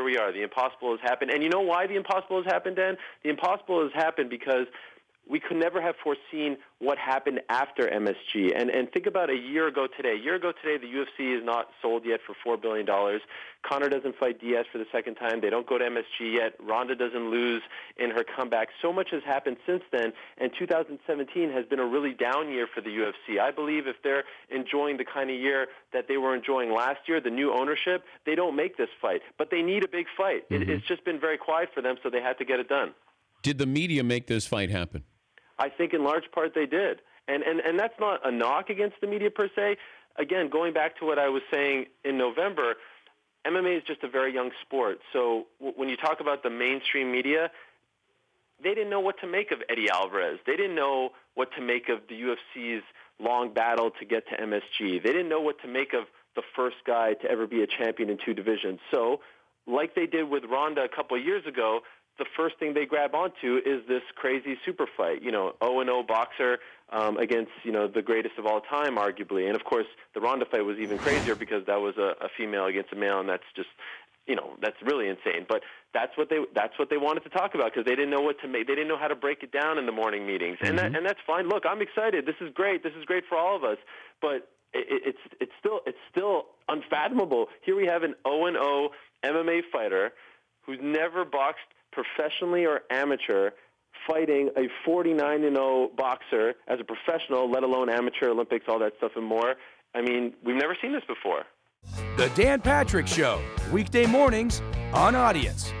here we are. The impossible has happened. And you know why the impossible has happened, Dan? The impossible has happened because we could never have foreseen what happened after MSG. And think about a year ago today. A year ago today, the UFC is not sold yet for $4 billion. Conor doesn't fight Diaz for the second time. They don't go to MSG yet. Ronda doesn't lose in her comeback. So much has happened since then, and 2017 has been a really down year for the UFC. I believe if they're enjoying the kind of year that they were enjoying last year, the new ownership, they don't make this fight. But they need a big fight. It's just been very quiet for them, so they had to get it done. Did the media make this fight happen? I think in large part they did. And that's not a knock against the media per se. Again, going back to what I was saying in November, MMA is just a very young sport. So when you talk about the mainstream media, they didn't know what to make of Eddie Alvarez. They didn't know what to make of the UFC's long battle to get to MSG. They didn't know what to make of the first guy to ever be a champion in two divisions. So like they did with Ronda a couple of years ago, the first thing they grab onto is this crazy super fight, 0-0 boxer against, the greatest of all time, arguably. And, of course, the Ronda fight was even crazier because that was a female against a male, and that's just, that's really insane. But that's what they wanted to talk about because they didn't know what to make. They didn't know how to break it down in the morning meetings. And that's fine. Look, I'm excited. This is great. This is great for all of us. But it's still unfathomable. Here we have an 0-0 MMA fighter who's never boxed professionally or amateur, fighting a 49-0 boxer as a professional, let alone amateur, Olympics, all that stuff and more. I mean, we've never seen this before. The Dan Patrick Show, weekday mornings on Audience.